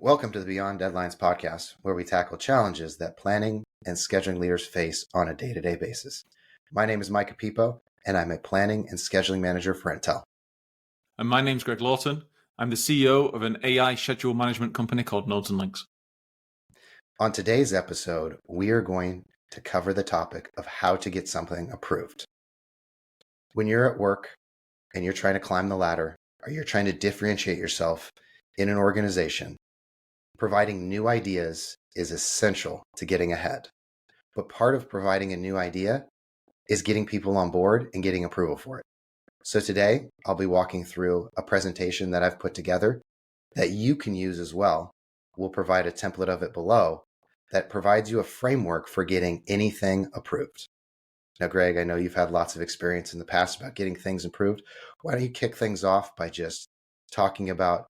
Welcome to the Beyond Deadlines podcast, where we tackle challenges that planning and scheduling leaders face on a day-to-day basis. My name is Micah, and I'm a planning and scheduling manager for Intel. And my name's Greg Lawton. I'm the CEO of an AI schedule management company called Nodes and Links. On today's episode, we are going to cover the topic of how to get something approved. When you're at work and you're trying to climb the ladder, or you're trying to differentiate yourself in an organization, providing new ideas is essential to getting ahead. But part of providing a new idea is getting people on board and getting approval for it. So today, I'll be walking through a presentation that I've put together that you can use as well. We'll provide a template of it below that provides you a framework for getting anything approved. Now, Greg, I know you've had lots of experience in the past about getting things approved. Why don't you kick things off by just talking about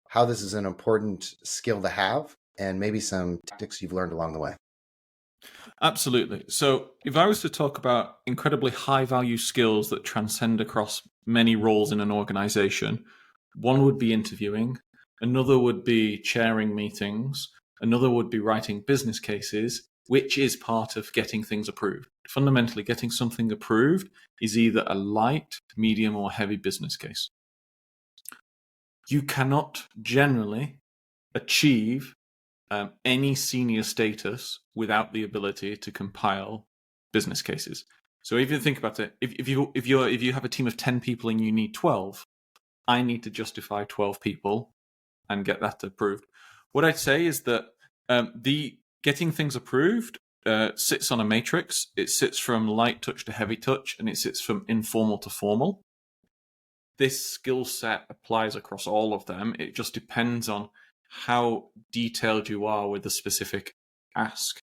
how this is an important skill to have and maybe some tactics you've learned along the way? Absolutely. So if I was to talk about incredibly high value skills that transcend across many roles in an organization, one would be interviewing, another would be chairing meetings, another would be writing business cases, which is part of getting things approved. Fundamentally, getting something approved is either a light, medium, or heavy business case. You cannot generally achieve any senior status without the ability to compile business cases. So if you think about it, if you have a team of 10 people and you need 12, I need to justify 12 people and get that approved. What I'd say is that the getting things approved sits on a matrix. It sits from light touch to heavy touch, and it sits from informal to formal. This skill set applies across all of them. It just depends on how detailed you are with the specific ask.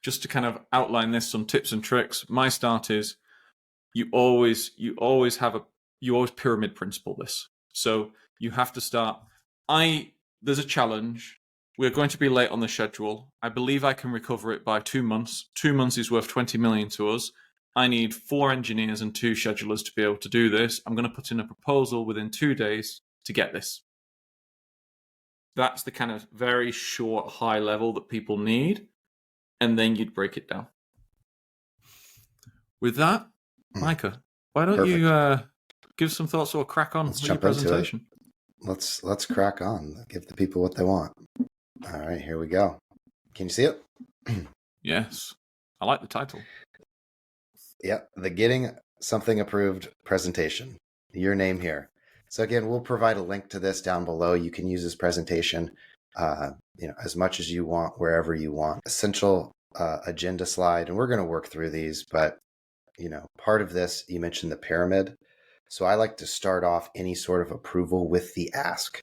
Just to kind of outline this, some tips and tricks. My start is you always pyramid principle this. So you have to start. There's a challenge. We're going to be late on the schedule. I believe I can recover it by 2 months. 2 months is worth 20 million to us. I need 4 engineers and 2 schedulers to be able to do this. I'm going to put in a proposal within 2 days to get this. That's the kind of very short, high level that people need. And then you'd break it down. With that, Micah, why don't you give some thoughts or crack on with your presentation? Let's crack on. Give the people what they want. All right, here we go. Can you see it? Yes. I like the title. Yep, the Getting Something Approved presentation. Your name here. So again, we'll provide a link to this down below. You can use this presentation, as much as you want, wherever you want. Essential agenda slide, and we're going to work through these. But part of this, you mentioned the pyramid. So I like to start off any sort of approval with the ask.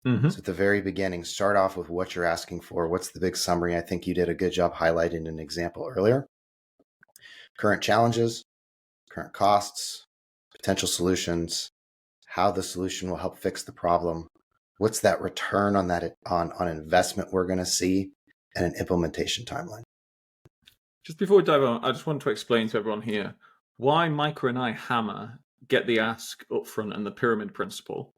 Mm-hmm. So at the very beginning, start off with what you're asking for. What's the big summary? I think you did a good job highlighting an example earlier. Current challenges, current costs, potential solutions, how the solution will help fix the problem. What's that return on that on investment we're going to see, and an implementation timeline. Just before we dive on, I just want to explain to everyone here why Micah and I hammer get the ask up front and the pyramid principle.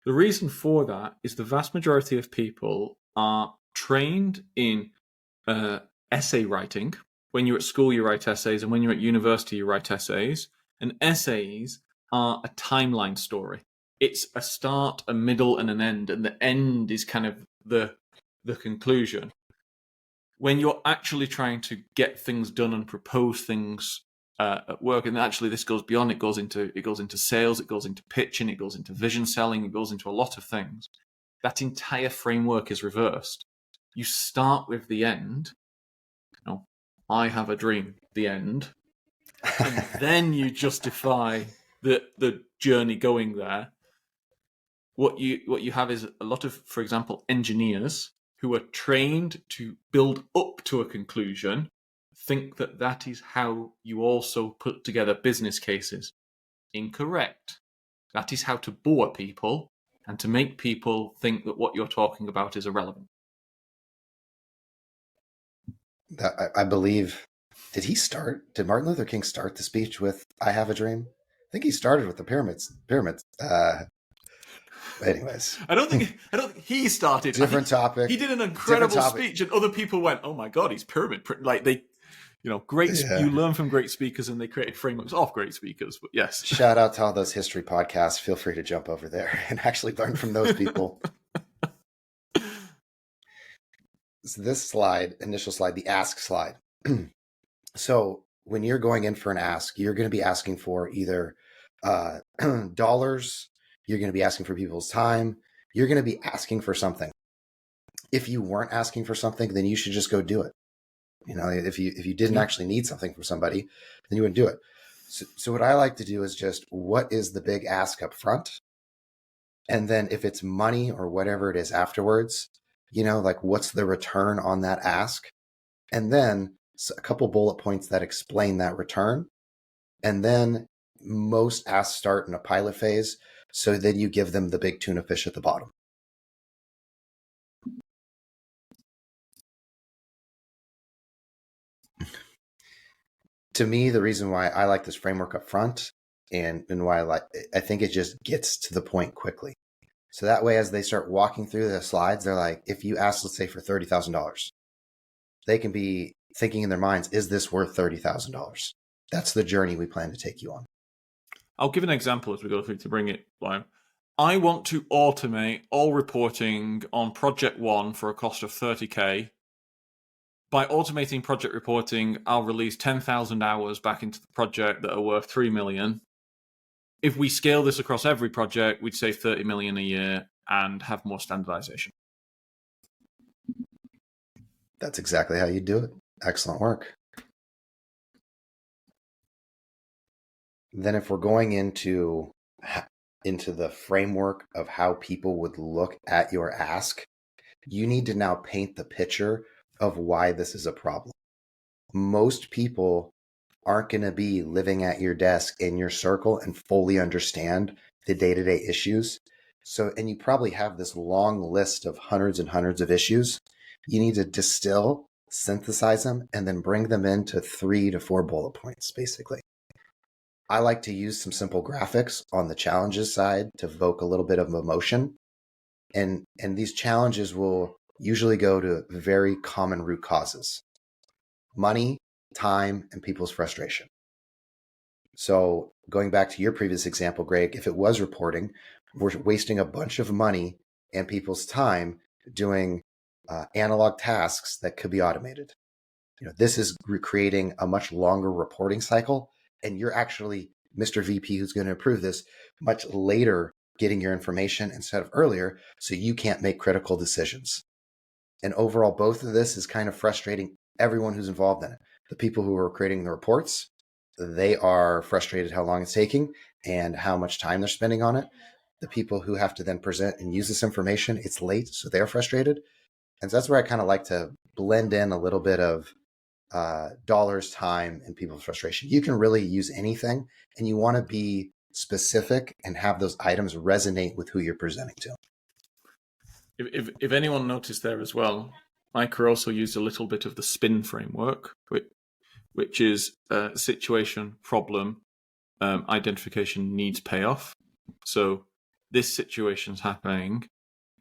The reason for that is the vast majority of people are trained in essay writing. When you're at school, you write essays, and when you're at university, you write essays. And essays are a timeline story. It's a start, a middle, and an end, and the end is kind of the conclusion. When you're actually trying to get things done and propose things at work, and actually this goes beyond, it goes into sales, it goes into pitching, it goes into vision selling, it goes into a lot of things. That entire framework is reversed. You start with the end. I have a dream, the end. And then you justify the journey going there. What you have is a lot of, for example, engineers who are trained to build up to a conclusion, think that is how you also put together business cases. Incorrect. That is how to bore people and to make people think that what you're talking about is irrelevant. I believe, did Martin Luther King start the speech with, I have a dream? I think he started with the pyramids. Anyways, I don't think he started. different topic. He did an incredible speech, and other people went, "Oh my god, he's pyramid print!" Like they, great. Yeah. You learn from great speakers, and they created frameworks off great speakers. But yes, shout out to all those history podcasts. Feel free to jump over there and actually learn from those people. So this slide, initial slide, the ask slide. So when you're going in for an ask, you're going to be asking for either dollars, you're going to be asking for people's time, you're going to be asking for something. If you weren't asking for something, then you should just go do it. If you didn't actually need something from somebody, then you wouldn't do it. So what I like to do is just, what is the big ask up front? And then if it's money or whatever it is afterwards, like what's the return on that ask? And then a couple bullet points that explain that return. And then most asks start in a pilot phase. So then you give them the big tuna fish at the bottom. To me, the reason why I like this framework up front and why I think it just gets to the point quickly. So that way, as they start walking through the slides, they're like, if you ask, let's say for $30,000, they can be thinking in their minds, is this worth $30,000? That's the journey we plan to take you on. I'll give an example as we go through to bring it live. I want to automate all reporting on project 1 for a cost of 30K. By automating project reporting, I'll release 10,000 hours back into the project that are worth 3 million. If we scale this across every project, we'd save 30 million a year and have more standardization. That's exactly how you do it. Excellent work. Then if we're going into the framework of how people would look at your ask, you need to now paint the picture of why this is a problem. Most people aren't going to be living at your desk in your circle and fully understand the day-to-day issues. And you probably have this long list of hundreds and hundreds of issues. You need to distill, synthesize them, and then bring them into 3 to 4 bullet points, basically. I like to use some simple graphics on the challenges side to evoke a little bit of emotion. And these challenges will usually go to very common root causes: money, time, and people's frustration. So going back to your previous example, Greg, if it was reporting, we're wasting a bunch of money and people's time doing analog tasks that could be automated. This is creating a much longer reporting cycle, and you're actually, Mr. VP, who's going to approve this, much later getting your information instead of earlier, so you can't make critical decisions. And overall, both of this is kind of frustrating everyone who's involved in it. The people who are creating the reports, they are frustrated how long it's taking and how much time they're spending on it. The people who have to then present and use this information, it's late, so they're frustrated. And so that's where I kind of like to blend in a little bit of dollars, time, and people's frustration. You can really use anything, and you want to be specific and have those items resonate with who you're presenting to. If anyone noticed there as well, Micah also used a little bit of the SPIN framework, which is situation, problem, identification, needs, payoff. So this situation's happening.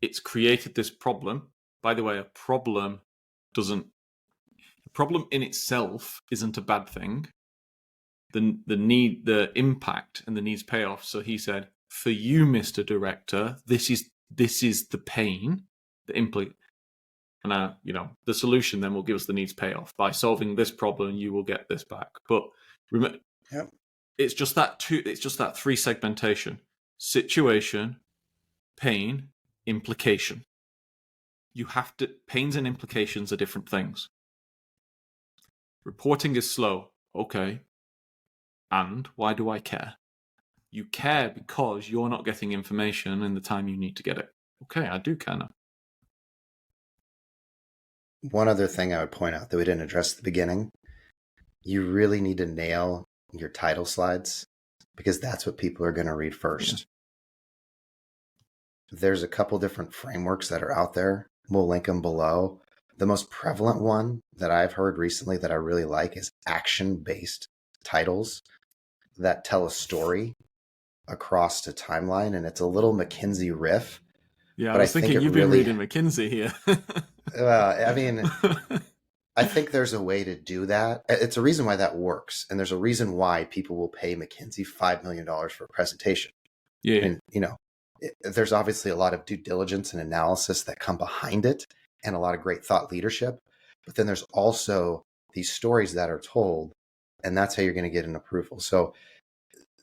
It's created this problem. By the way, a problem in itself isn't a bad thing. The impact and the needs payoff. So he said, for you, Mr. Director, this is the pain, the the solution then will give us the needs payoff. By solving this problem, you will get this back. But remember, it's just that 3 segmentation: situation, pain, implication. You have to, pains and implications are different things. Reporting is slow. Okay. And why do I care? You care because you're not getting information in the time you need to get it. Okay, I do care now. One other thing I would point out that we didn't address at the beginning, you really need to nail your title slides, because that's what people are going to read first. Yeah. There's a couple different frameworks that are out there. We'll link them below. The most prevalent one that I've heard recently that I really like is action-based titles that tell a story. across a timeline, and it's a little McKinsey riff, Yeah, I but I was think thinking it you've been really, reading McKinsey here. I mean, I think there's a way to do that. It's a reason why that works. And there's a reason why people will pay McKinsey $5 million for a presentation. Yeah. And, there's obviously a lot of due diligence and analysis that come behind it and a lot of great thought leadership. But then there's also these stories that are told, and that's how you're going to get an approval. So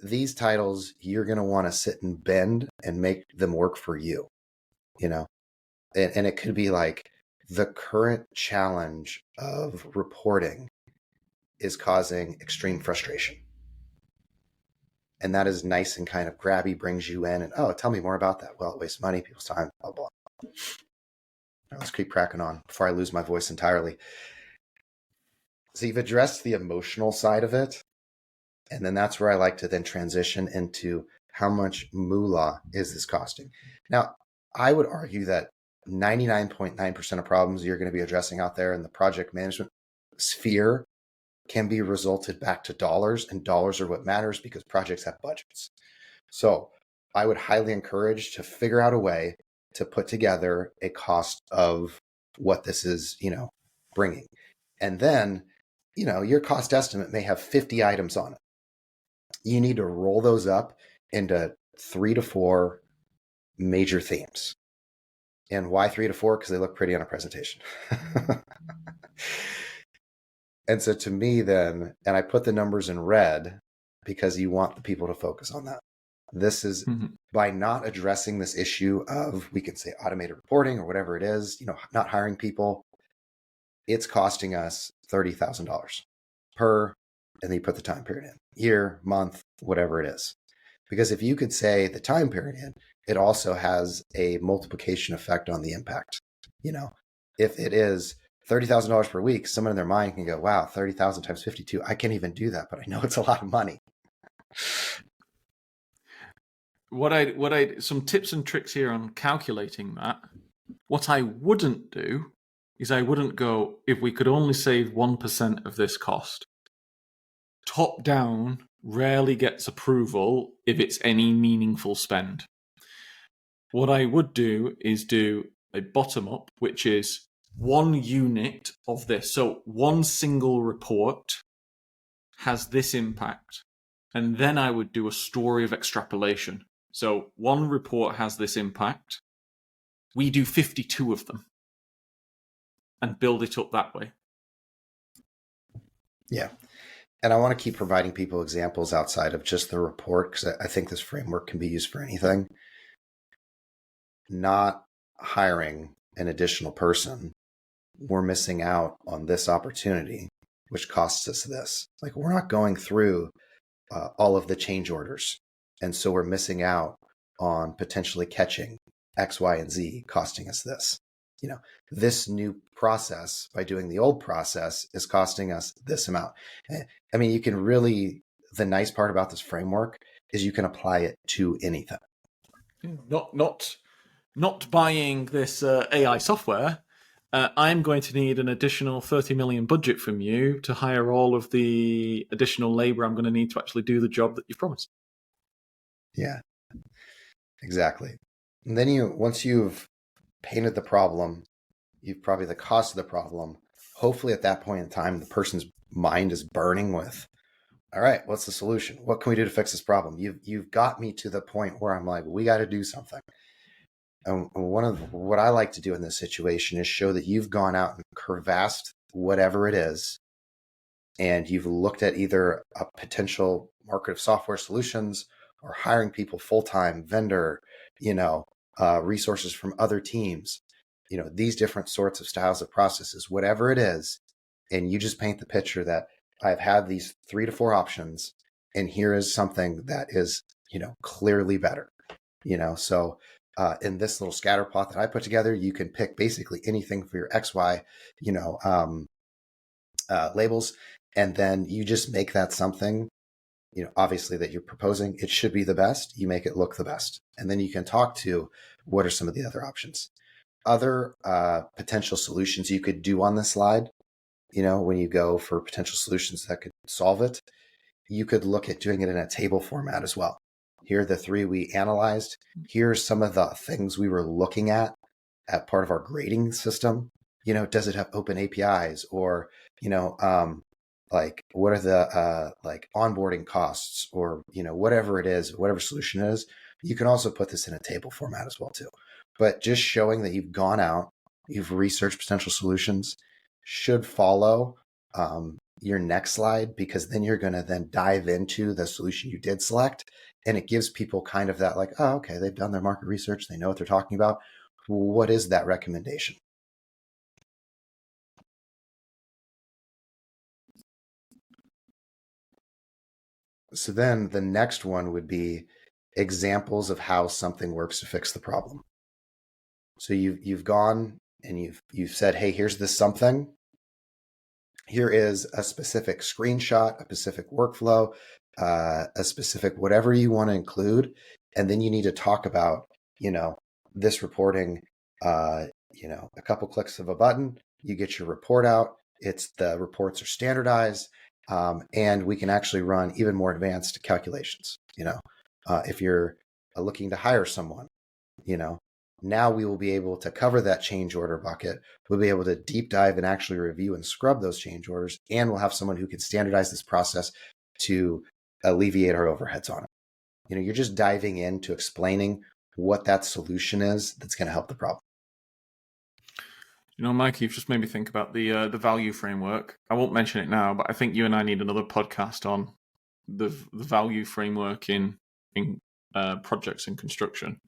these titles, you're going to want to sit and bend and make them work for you, and it could be like the current challenge of reporting is causing extreme frustration. And that is nice and kind of grabby, brings you in and, oh, tell me more about that. Well, it wastes money, people's time, blah, blah. Now, let's keep cracking on before I lose my voice entirely. So you've addressed the emotional side of it. And then that's where I like to then transition into how much moolah is this costing? Now, I would argue that 99.9% of problems you're going to be addressing out there in the project management sphere can be resulted back to dollars, and dollars are what matters because projects have budgets. So I would highly encourage to figure out a way to put together a cost of what this is, bringing. And then, your cost estimate may have 50 items on it. You need to roll those up into 3 to 4 major themes. And why 3 to 4? Because they look pretty on a presentation. And so to me then, and I put the numbers in red because you want the people to focus on that. This is by not addressing this issue of, we can say automated reporting or whatever it is, not hiring people, it's costing us $30,000 per, and then you put the time period in, year, month, whatever it is. Because if you could say the time period in, it also has a multiplication effect on the impact. If it is $30,000 per week, someone in their mind can go, wow, 30,000 times 52. I can't even do that, but I know it's a lot of money. Some tips and tricks here on calculating that. What I wouldn't do is I wouldn't go, if we could only save 1% of this cost. Top down rarely gets approval if it's any meaningful spend. What I would do is do a bottom up, which is one unit of this. So one single report has this impact. And then I would do a story of extrapolation. So one report has this impact. We do 52 of them and build it up that way. Yeah. And I want to keep providing people examples outside of just the report, because I think this framework can be used for anything. Not hiring an additional person, we're missing out on this opportunity, which costs us this. Like, we're not going through all of the change orders. And so we're missing out on potentially catching X, Y, and Z costing us this. This new process, by doing the old process, is costing us this amount. I mean, you can really, the nice part about this framework is you can apply it to anything. Not buying this AI software. I'm going to need an additional 30 million budget from you to hire all of the additional labor I'm going to need to actually do the job that you've promised. Yeah, exactly. And then once you've painted the problem, you've probably the cost of the problem. Hopefully at that point in time, the person's mind is burning with, all right, what's the solution? What can we do to fix this problem? You've got me to the point where I'm like, we got to do something. And one of what I like to do in this situation is show that you've gone out and crevassed whatever it is, and you've looked at either a potential market of software solutions or hiring people full-time, vendor, resources from other teams, these different sorts of styles of processes, whatever it is. And you just paint the picture that I've had these 3 to 4 options, and here is something that is, clearly better, so in this little scatter plot that I put together, you can pick basically anything for your XY, labels. And then you just make that something, obviously that you're proposing. It should be the best. You make it look the best. And then you can talk to what are some of the other options. Other potential solutions you could do on this slide, when you go for potential solutions that could solve it, you could look at doing it in a table format as well. Here are the 3 we analyzed. Here's some of the things we were looking at part of our grading system. Does it have open APIs, or, like what are the like onboarding costs, or, whatever it is, whatever solution it is. You can also put this in a table format as well too. But just showing that you've gone out, you've researched potential solutions should follow your next slide, because then you're going to then dive into the solution you did select. And it gives people kind of that like, oh, okay, they've done their market research. They know what they're talking about. What is that recommendation? So then the next one would be examples of how something works to fix the problem. So you've gone and you've said, hey, here's this something. Here is a specific screenshot, a specific workflow, a specific whatever you want to include. And then you need to talk about, this reporting, a couple clicks of a button, you get your report out. The reports are standardized, and we can actually run even more advanced calculations. If you're looking to hire someone, now we will be able to cover that change order bucket. We'll be able to deep dive and actually review and scrub those change orders. And we'll have someone who can standardize this process to alleviate our overheads on it. You're just diving into explaining what that solution is that's going to help the problem. Mike, you've just made me think about the value framework. I won't mention it now, but I think you and I need another podcast on the value framework in projects and construction.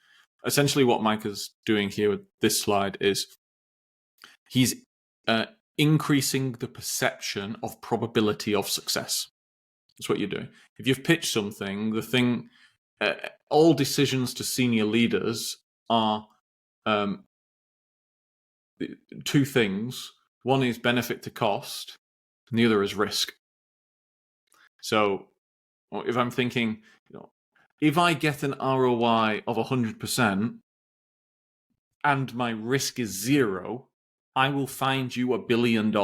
Essentially, what Micah's doing here with this slide is he's increasing the perception of probability of success. That's what you're doing. If you've pitched something, all decisions to senior leaders are 2 things. One is benefit to cost, and the other is risk. So if I'm thinking, if I get an ROI of 100% and my risk is 0, I will find you $1 billion.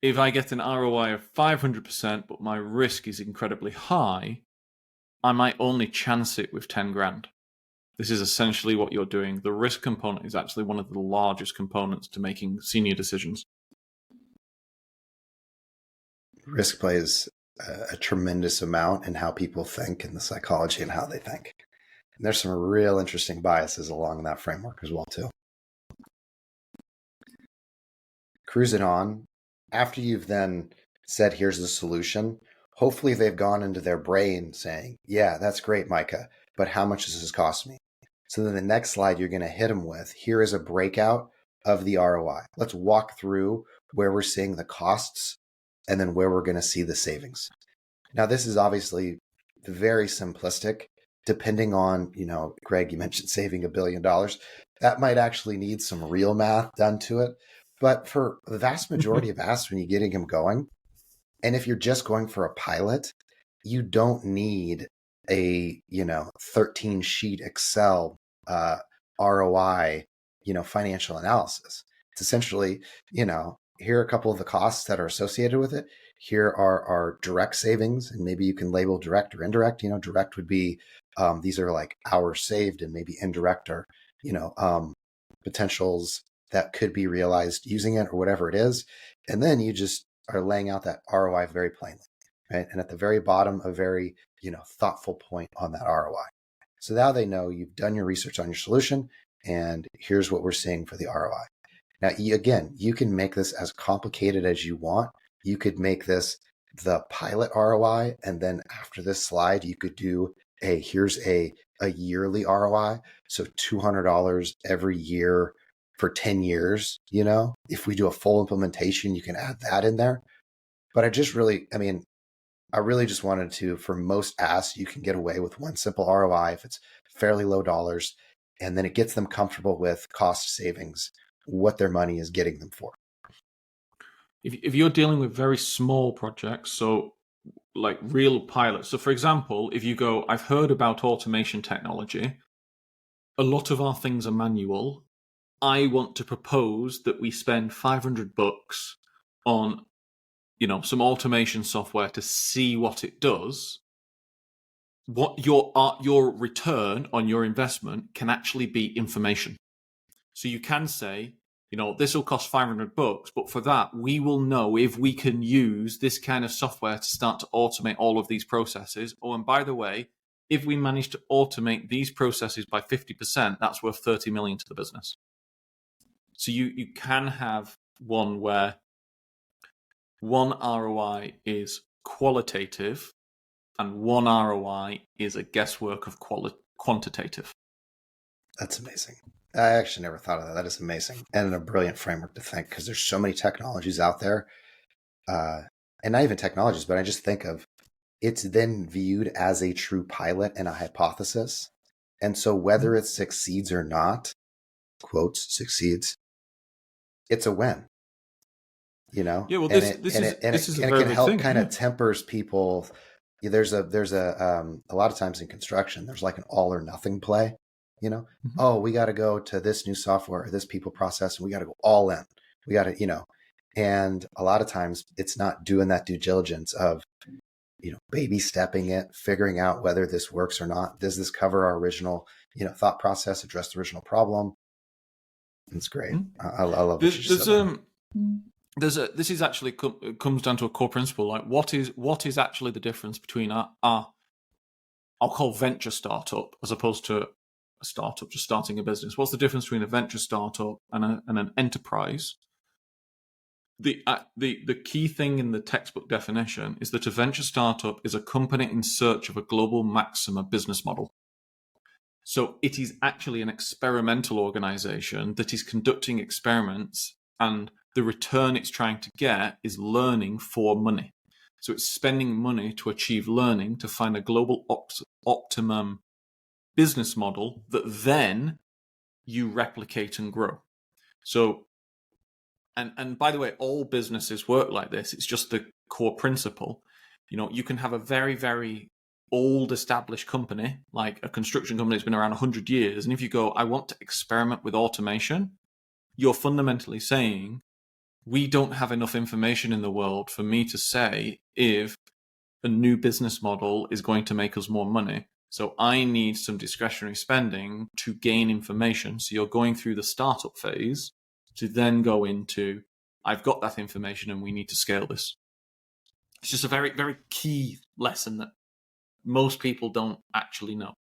If I get an ROI of 500%, but my risk is incredibly high, I might only chance it with 10 grand. This is essentially what you're doing. The risk component is actually one of the largest components to making senior decisions. Risk plays a tremendous amount in how people think and the psychology and how they think. And there's some real interesting biases along that framework as well too. Cruising on, after you've then said, here's the solution, hopefully they've gone into their brain saying, yeah, that's great, Micah, but how much does this cost me? So then the next slide you're going to hit them with, here is a breakout of the ROI. Let's walk through where we're seeing the costs and then where we're going to see the savings. Now, this is obviously very simplistic, depending on, Greg, you mentioned saving $1 billion. That might actually need some real math done to it. But for the vast majority of asks, when you're getting them going, and if you're just going for a pilot, you don't need a 13 sheet Excel ROI financial analysis. It's essentially here are a couple of the costs that are associated with it. Here are our direct savings, and maybe you can label direct or indirect. Direct would be these are like hours saved, and maybe indirect are potentials that could be realized using it or whatever it is. And then you just are laying out that ROI very plainly, right? And at the very bottom, a very thoughtful point on that ROI. So now they know you've done your research on your solution, and here's what we're seeing for the ROI. Now, again, you can make this as complicated as you want. You could make this the pilot ROI, and then after this slide, you could do here's a yearly ROI. So $200 every year for 10 years. If we do a full implementation, you can add that in there. But I really just wanted to, for most asks, you can get away with one simple ROI if it's fairly low dollars, and then it gets them comfortable with cost savings, what their money is getting them for. If you're dealing with very small projects, so like real pilots. So for example, if you go, I've heard about automation technology. A lot of our things are manual. I want to propose that we spend $500 on some automation software to see what it does. what your return on your investment can actually be information. So you can say, this will cost $500, but for that, we will know if we can use this kind of software to start to automate all of these processes. Oh, and by the way, if we manage to automate these processes by 50%, that's worth $30 million to the business. So you can have one where one ROI is qualitative and one ROI is a guesswork of quantitative. That's amazing. I actually never thought of that. That is amazing. And a brilliant framework to think, because there's so many technologies out there. And not even technologies, but I just think of it's then viewed as a true pilot and a hypothesis. And so whether it succeeds or not, quotes, succeeds, it's a win. Yeah, well, this is a it very can big help thing, kind of yeah. tempers people. There's a lot of times in construction, there's like an all or nothing play, oh, we got to go to this new software or this people process and we got to go all in. We got to, and a lot of times it's not doing that due diligence of, baby stepping it, figuring out whether this works or not. Does this cover our original, thought process, address the original problem? It's great. I love what you just said. This is actually comes down to a core principle. Like, what is actually the difference between I'll call venture startup as opposed to a startup just starting a business? What's the difference between a venture startup and an enterprise? The key thing in the textbook definition is that a venture startup is a company in search of a global maxima business model. So it is actually an experimental organization that is conducting experiments, and the return it's trying to get is learning for money. So it's spending money to achieve learning, to find a global optimum business model that then you replicate and grow. So, and by the way, all businesses work like this. It's just the core principle. You can have a very, very old established company, like a construction company that's been around 100 years. And if you go, I want to experiment with automation, you're fundamentally saying, we don't have enough information in the world for me to say if a new business model is going to make us more money. So I need some discretionary spending to gain information. So you're going through the startup phase to then go into, I've got that information and we need to scale this. It's just a very, very key lesson that most people don't actually know.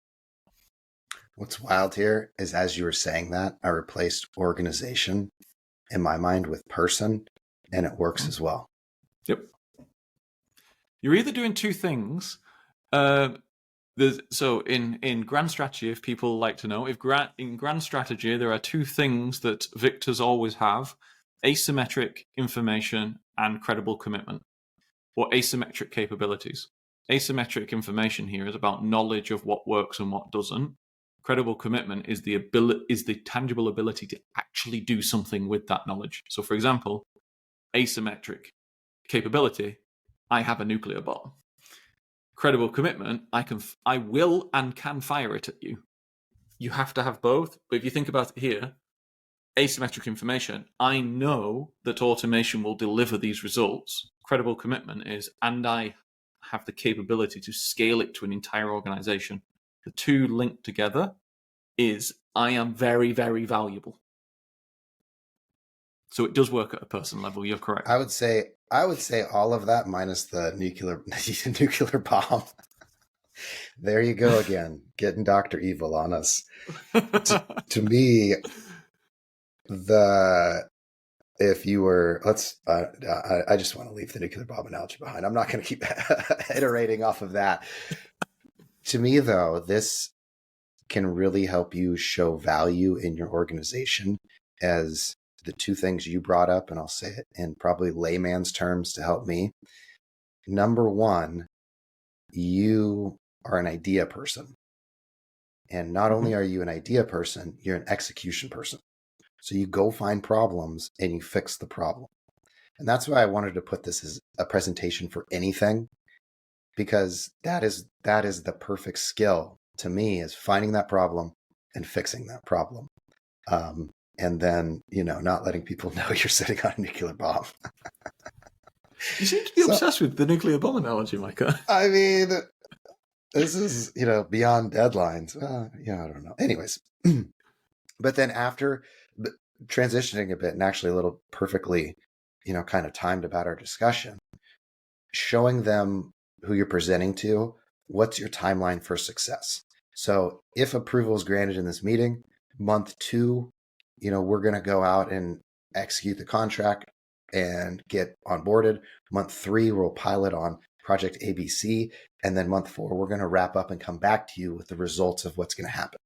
What's wild here is, as you were saying that, I replaced organization in my mind with person, and it works as well. Yep. You're either doing two things. So in grand strategy, if people like to know, in grand strategy, there are two things that victors always have: asymmetric information and credible commitment, or asymmetric capabilities. Asymmetric information here is about knowledge of what works and what doesn't. Credible commitment is the tangible ability to actually do something with that knowledge. So, for example, asymmetric capability, I have a nuclear bomb. Credible commitment, I will and can fire it at you. You have to have both. But if you think about it here, asymmetric information, I know that automation will deliver these results. Credible commitment is, and I have the capability to scale it to an entire organization. The two linked together is, I am very, very valuable. So it does work at a person level. You're correct. I would say all of that minus the nuclear bomb. There you go again, getting Dr. Evil on us. To me, if you were, I just want to leave the nuclear bomb analogy behind. I'm not going to keep iterating off of that. To me, though, this can really help you show value in your organization, as the two things you brought up, and I'll say it in probably layman's terms to help me. Number one, you are an idea person. And not only are you an idea person, you're an execution person. So you go find problems and you fix the problem. And that's why I wanted to put this as a presentation for anything, because that is the perfect skill to me, is finding that problem and fixing that problem. And then, not letting people know you're sitting on a nuclear bomb. You seem to be obsessed with the nuclear bomb analogy, Micah. I mean, This is, beyond deadlines. I don't know. Anyways, but then after transitioning a bit and actually a little perfectly, kind of timed about our discussion, showing them who you're presenting to, what's your timeline for success? So if approval is granted in this meeting, month 2, we're going to go out and execute the contract and get onboarded. Month 3, we'll pilot on project ABC. And then month 4, we're going to wrap up and come back to you with the results of what's going to happen.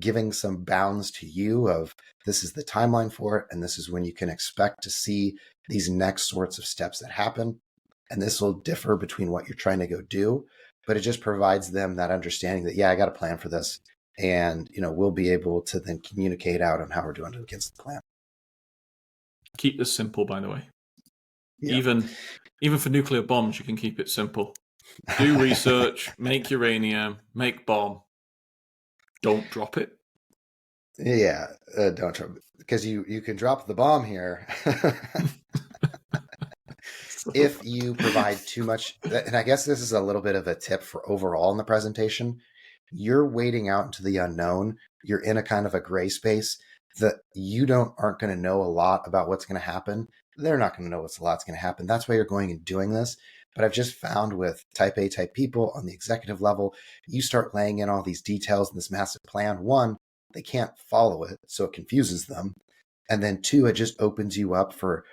Giving some bounds to you of this is the timeline for it, and this is when you can expect to see these next sorts of steps that happen. And this will differ between what you're trying to go do, but it just provides them that understanding that, yeah, I got a plan for this. And, we'll be able to then communicate out on how we're doing against the plan. Keep this simple, by the way. Yeah. Even for nuclear bombs, you can keep it simple. Do research, make uranium, make bomb. Don't drop it. Yeah, don't drop it. Because you can drop the bomb here. If you provide too much, and I guess this is a little bit of a tip for overall in the presentation, you're wading out into the unknown. You're in a kind of a gray space that you aren't going to know a lot about what's going to happen. They're not going to know what's a lot's going to happen. That's why you're going and doing this. But I've just found with type A type people on the executive level, you start laying in all these details in this massive plan. 1, they can't follow it, so it confuses them. And then 2, it just opens you up for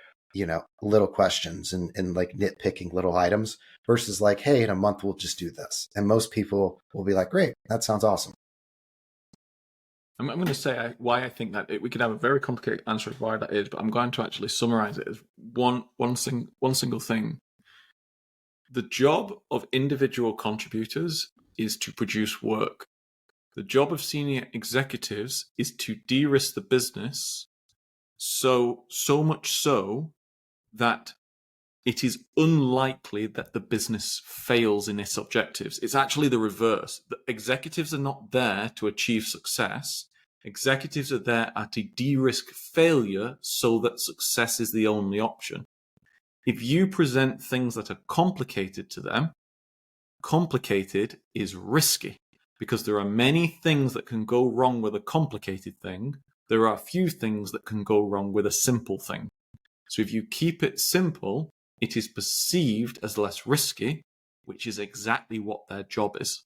little questions and like nitpicking little items versus like, hey, in a month, we'll just do this. And most people will be like, great, that sounds awesome. I'm going to say why I think that we could have a very complicated answer of why that is, but I'm going to actually summarize it as one single thing. The job of individual contributors is to produce work. The job of senior executives is to de-risk the business so much so that it is unlikely that the business fails in its objectives. It's actually the reverse. The executives are not there to achieve success. Executives are there to de-risk failure so that success is the only option. If you present things that are complicated to them, complicated is risky because there are many things that can go wrong with a complicated thing. There are a few things that can go wrong with a simple thing. So if you keep it simple, it is perceived as less risky, which is exactly what their job is.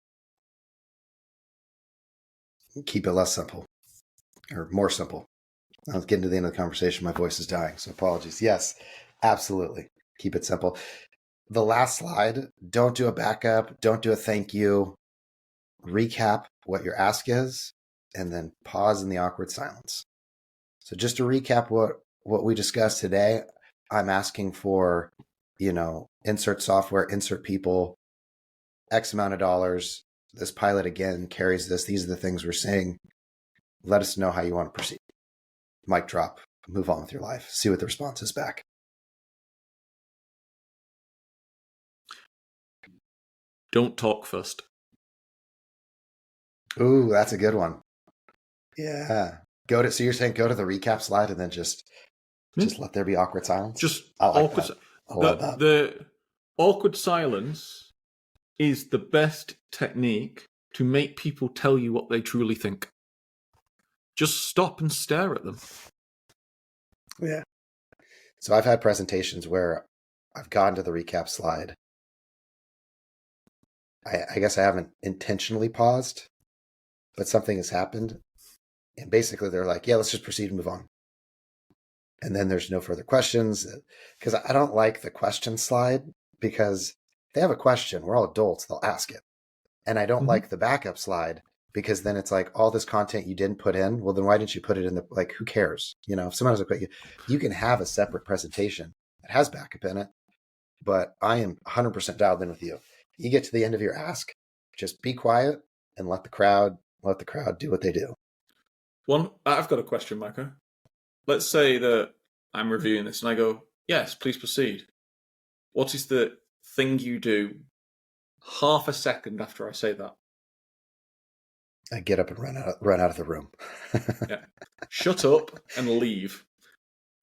Keep it less simple or more simple. I was getting to the end of the conversation. My voice is dying, so apologies. Yes, absolutely. Keep it simple. The last slide, don't do a backup. Don't do a thank you. Recap what your ask is, and then pause in the awkward silence. So just to recap what we discussed today, I'm asking for, insert software, insert people, X amount of dollars. This pilot again carries this. These are the things we're saying. Let us know how you want to proceed. Mic drop. Move on with your life. See what the response is back. Don't talk first. Ooh, that's a good one. Yeah. So you're saying go to the recap slide and then just let there be awkward silence? Just I like awkward. that. I love that. The awkward silence is the best technique to make people tell you what they truly think. Just stop and stare at them. Yeah. So I've had presentations where I've gone to the recap slide. I guess I haven't intentionally paused, but something has happened. And basically they're like, yeah, let's just proceed and move on. And then there's no further questions because I don't like the question slide because if they have a question, we're all adults, they'll ask it. And I don't like the backup slide because then it's like all this content you didn't put in. Well, then why didn't you put it in who cares? If someone has a question, you can have a separate presentation that has backup in it, but I am 100% dialed in with you. You get to the end of your ask, just be quiet and let the crowd do what they do. I've got a question, Micah. Let's say that I'm reviewing this and I go, yes, please proceed. What is the thing you do half a second after I say that? I get up and run out of the room. Yeah. Shut up and leave.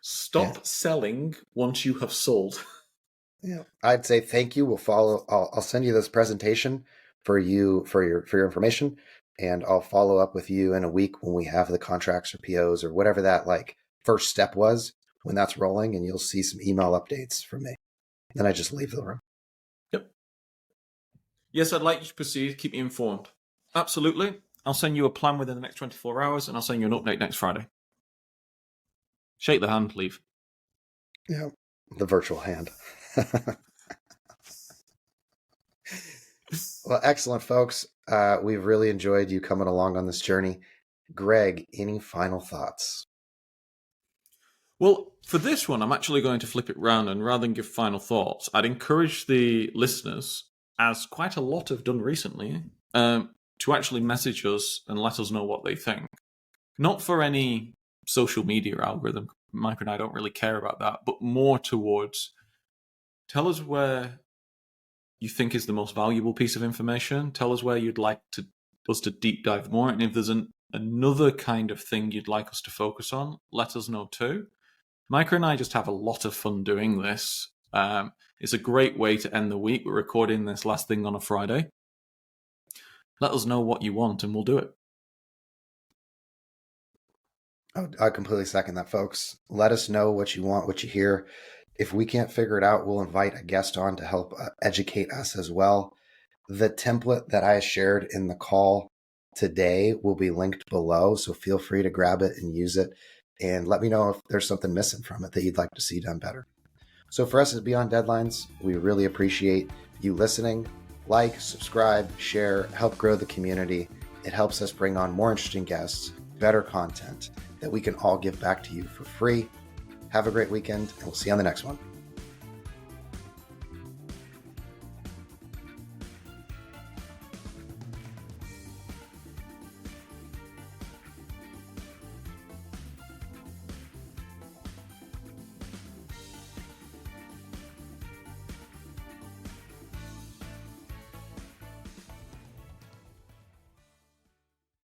Stop selling once you have sold. Yeah. I'd say thank you. We'll follow. I'll send you this presentation. for your information, and I'll follow up with you in a week when we have the contracts or POs or whatever that like first step was when that's rolling, and you'll see some email updates from me. Then I just leave the room. Yep. Yes, I'd like you to proceed. Keep me informed. Absolutely. I'll send you a plan within the next 24 hours, and I'll send you an update next Friday. Shake the hand, leave. Yeah, the virtual hand. Well, excellent, folks. We've really enjoyed you coming along on this journey. Greg, any final thoughts? Well, for this one, I'm actually going to flip it round, and rather than give final thoughts, I'd encourage the listeners, as quite a lot have done recently, to actually message us and let us know what they think. Not for any social media algorithm. Mike and I don't really care about that, but more towards tell us where you think is the most valuable piece of information. Tell us where you'd like us to deep dive more. And if there's another kind of thing you'd like us to focus on, let us know too. Micah and I just have a lot of fun doing this. It's a great way to end the week. We're recording this last thing on a Friday. Let us know what you want and we'll do it. I completely second that, folks. Let us know what you want, what you hear. If we can't figure it out, we'll invite a guest on to help educate us as well. The template that I shared in the call today will be linked below, so feel free to grab it and use it. And let me know if there's something missing from it that you'd like to see done better. So for us at Beyond Deadlines, we really appreciate you listening. Like, subscribe, share, help grow the community. It helps us bring on more interesting guests, better content that we can all give back to you for free. Have a great weekend, and we'll see you on the next one.